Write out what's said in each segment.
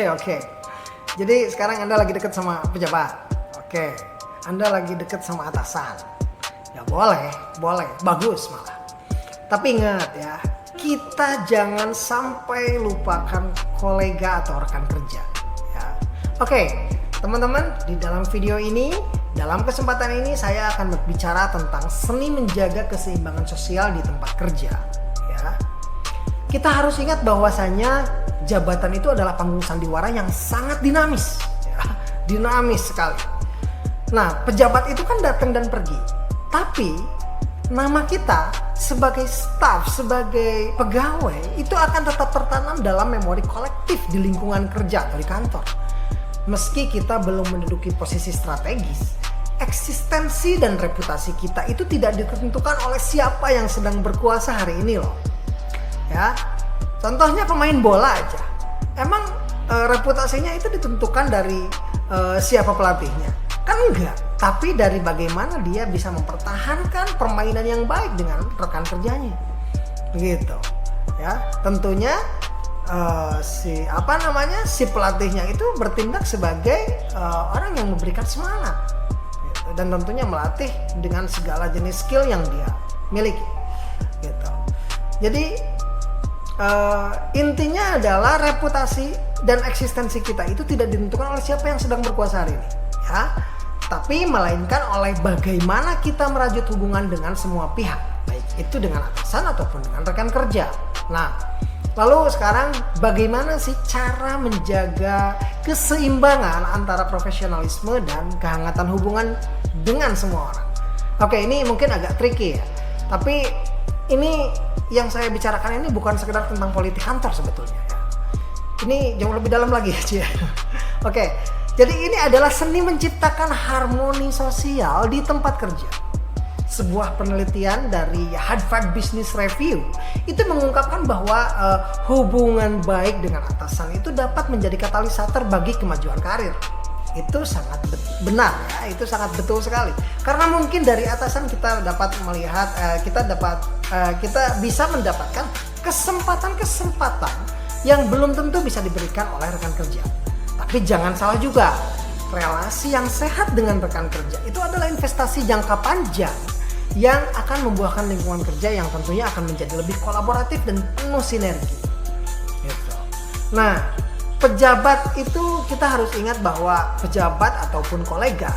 Oke. Jadi sekarang Anda lagi deket sama pejabat. Oke. Anda lagi deket sama atasan. Ya boleh, bagus malah. Tapi ingat ya, kita jangan sampai lupakan kolega atau rekan kerja. Ya. Oke, teman-teman, di dalam video ini, dalam kesempatan ini saya akan berbicara tentang seni menjaga keseimbangan sosial di tempat kerja. Ya. Kita harus ingat bahwasanya jabatan itu adalah panggung sandiwara yang sangat dinamis, ya, dinamis sekali. Nah, pejabat itu kan datang dan pergi, tapi nama kita sebagai staf, sebagai pegawai itu akan tetap tertanam dalam memori kolektif di lingkungan kerja atau di kantor. Meski kita belum menduduki posisi strategis, eksistensi dan reputasi kita itu tidak ditentukan oleh siapa yang sedang berkuasa hari ini loh. Ya, contohnya pemain bola aja. Emang reputasinya itu ditentukan dari siapa pelatihnya? Kan enggak. Tapi dari bagaimana dia bisa mempertahankan permainan yang baik dengan rekan kerjanya. Begitu. Ya, tentunya si pelatihnya itu bertindak sebagai orang yang memberikan semangat. Gitu. Dan tentunya melatih dengan segala jenis skill yang dia miliki. Gitu. Jadi intinya adalah reputasi dan eksistensi kita itu tidak ditentukan oleh siapa yang sedang berkuasa hari ini, ya, tapi melainkan oleh bagaimana kita merajut hubungan dengan semua pihak, baik itu dengan atasan ataupun dengan rekan kerja. Nah, lalu sekarang bagaimana sih cara menjaga keseimbangan antara profesionalisme dan kehangatan hubungan dengan semua orang? Oke, ini mungkin agak tricky ya, tapi ini yang saya bicarakan ini bukan sekedar tentang politik kantor sebetulnya ya. Ini jauh lebih dalam lagi ya. Oke, jadi ini adalah seni menciptakan harmoni sosial di tempat kerja. Sebuah penelitian dari Harvard Business Review itu mengungkapkan bahwa hubungan baik dengan atasan itu dapat menjadi katalisator bagi kemajuan karir. Itu sangat benar ya, itu sangat betul sekali. Karena mungkin dari atasan kita dapat melihat, kita bisa mendapatkan kesempatan-kesempatan yang belum tentu bisa diberikan oleh rekan kerja. Tapi jangan salah juga, relasi yang sehat dengan rekan kerja itu adalah investasi jangka panjang yang akan membuahkan lingkungan kerja yang tentunya akan menjadi lebih kolaboratif dan penuh sinergi. Gitu. Nah, pejabat itu kita harus ingat bahwa pejabat ataupun kolega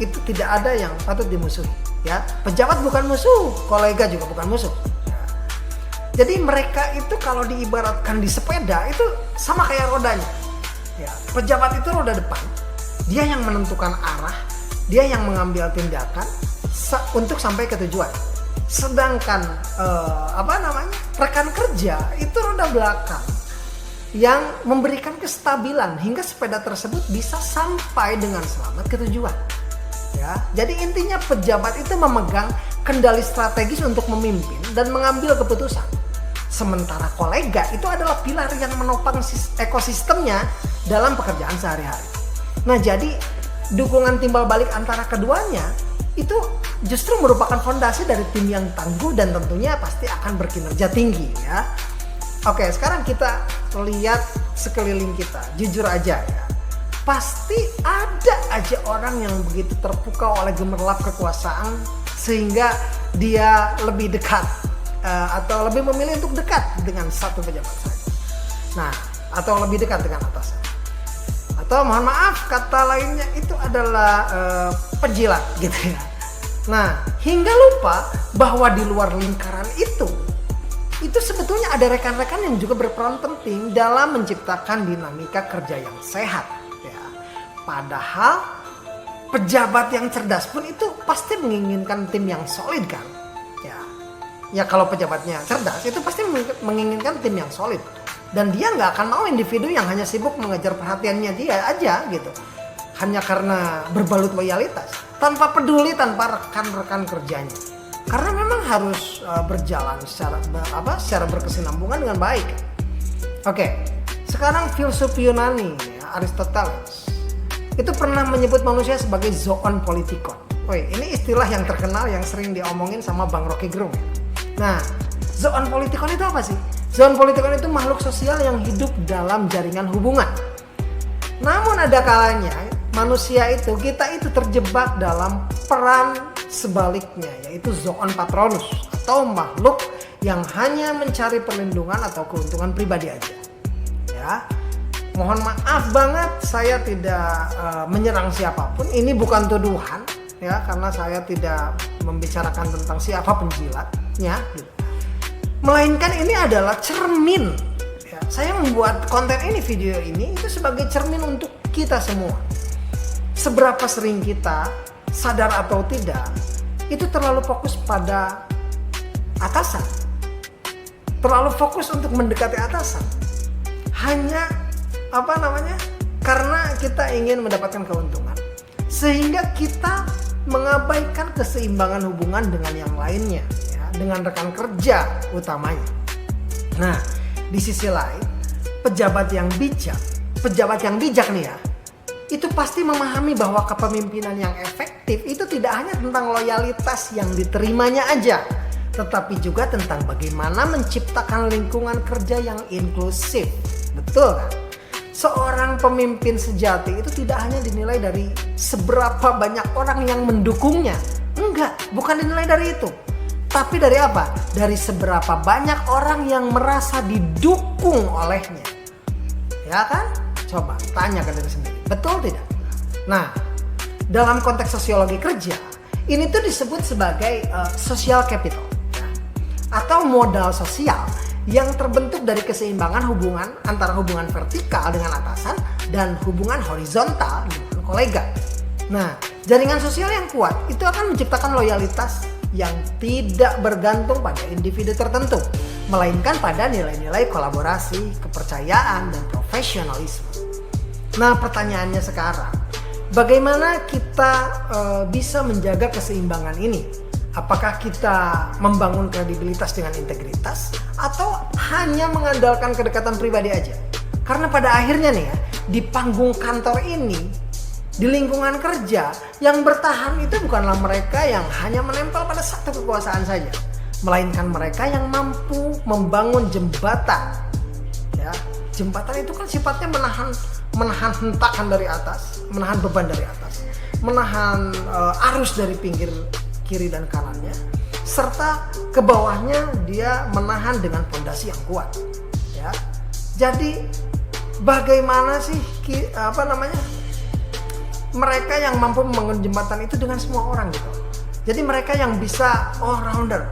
itu tidak ada yang patut dimusuhi. Ya, pejabat bukan musuh, kolega juga bukan musuh. Ya. Jadi mereka itu kalau diibaratkan di sepeda itu sama kayak rodanya. Ya, pejabat itu roda depan, dia yang menentukan arah, dia yang mengambil tindakan untuk sampai ke tujuan. Sedangkan rekan kerja itu roda belakang yang memberikan kestabilan hingga sepeda tersebut bisa sampai dengan selamat ke tujuan. Ya, jadi intinya pejabat itu memegang kendali strategis untuk memimpin dan mengambil keputusan. Sementara kolega itu adalah pilar yang menopang ekosistemnya dalam pekerjaan sehari-hari. Nah, jadi dukungan timbal balik antara keduanya itu justru merupakan fondasi dari tim yang tangguh dan tentunya pasti akan berkinerja tinggi ya. Oke, sekarang kita lihat sekeliling kita, jujur aja ya. Pasti ada aja orang yang begitu terpukau oleh gemerlap kekuasaan sehingga dia lebih dekat atau lebih memilih untuk dekat dengan satu pejabat saja. Nah, atau lebih dekat dengan atasan. Atau mohon maaf, kata lainnya itu adalah penjilat gitu ya. Nah, hingga lupa bahwa di luar lingkaran itu sebetulnya ada rekan-rekan yang juga berperan penting dalam menciptakan dinamika kerja yang sehat. Ya. Padahal pejabat yang cerdas pun itu pasti menginginkan tim yang solid kan. Ya kalau pejabatnya cerdas itu pasti menginginkan tim yang solid. Dan dia nggak akan mau individu yang hanya sibuk mengejar perhatiannya dia aja gitu. Hanya karena berbalut loyalitas, tanpa peduli tanpa rekan-rekan kerjanya. Karena memang harus berjalan secara berkesinambungan dengan baik. Oke, sekarang filsuf Yunani Aristoteles itu pernah menyebut manusia sebagai zoon politikon. Woi, ini istilah yang terkenal yang sering diomongin sama Bang Rocky Gerung. Nah, zoon politikon itu apa sih? Zoon politikon itu makhluk sosial yang hidup dalam jaringan hubungan Namun ada kalanya manusia itu, kita itu terjebak dalam peran sebaliknya, yaitu zoon patronus atau makhluk yang hanya mencari perlindungan atau keuntungan pribadi aja. Ya, mohon maaf banget saya tidak menyerang siapapun. Ini bukan tuduhan ya, karena saya tidak membicarakan tentang siapa penjilatnya. Gitu. Melainkan ini adalah cermin. Ya, saya membuat konten ini, video ini itu sebagai cermin untuk kita semua. Seberapa sering kita sadar atau tidak itu terlalu fokus pada atasan, terlalu fokus untuk mendekati atasan, hanya karena kita ingin mendapatkan keuntungan, sehingga kita mengabaikan keseimbangan hubungan dengan yang lainnya, ya, dengan rekan kerja utamanya. Nah, di sisi lain, pejabat yang bijak nih ya, itu pasti memahami bahwa kepemimpinan yang efektif itu tidak hanya tentang loyalitas yang diterimanya aja, tetapi juga tentang bagaimana menciptakan lingkungan kerja yang inklusif. Betul kan? Seorang pemimpin sejati itu tidak hanya dinilai dari seberapa banyak orang yang mendukungnya. Enggak, bukan dinilai dari itu. Tapi dari apa? Dari seberapa banyak orang yang merasa didukung olehnya. Ya kan? Coba tanya ke diri sendiri. Betul tidak? Nah, dalam konteks sosiologi kerja, ini tuh disebut sebagai social capital, ya, atau modal sosial yang terbentuk dari keseimbangan hubungan antara hubungan vertikal dengan atasan dan hubungan horizontal dengan kolega. Nah, jaringan sosial yang kuat itu akan menciptakan loyalitas yang tidak bergantung pada individu tertentu, melainkan pada nilai-nilai kolaborasi, kepercayaan, dan profesionalisme. Nah, pertanyaannya sekarang, bagaimana kita bisa menjaga keseimbangan ini? Apakah kita membangun kredibilitas dengan integritas atau hanya mengandalkan kedekatan pribadi aja? Karena pada akhirnya nih ya, di panggung kantor ini, di lingkungan kerja, yang bertahan itu bukanlah mereka yang hanya menempel pada satu kekuasaan saja, melainkan mereka yang mampu membangun jembatan. Ya, jembatan itu kan sifatnya menahan hentakan dari atas, menahan beban dari atas, menahan arus dari pinggir kiri dan kanannya, serta ke bawahnya dia menahan dengan fondasi yang kuat. Ya, jadi bagaimana sih mereka yang mampu membangun jembatan itu dengan semua orang gitu. Jadi mereka yang bisa all rounder,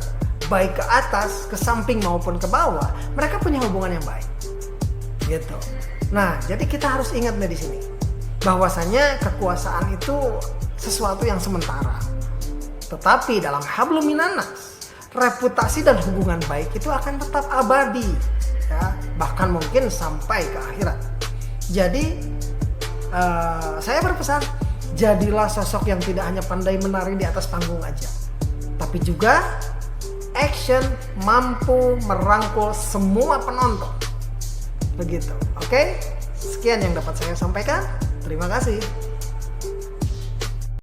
baik ke atas, ke samping maupun ke bawah, mereka punya hubungan yang baik. Gitu. Nah, jadi kita harus ingat nih di sini, bahwasanya kekuasaan itu sesuatu yang sementara. Tetapi dalam hablum minanas, reputasi dan hubungan baik itu akan tetap abadi, ya, bahkan mungkin sampai ke akhirat. Jadi saya berpesan, jadilah sosok yang tidak hanya pandai menari di atas panggung aja, tapi juga action mampu merangkul semua penonton. Begitu. Oke? Sekian yang dapat saya sampaikan. Terima kasih.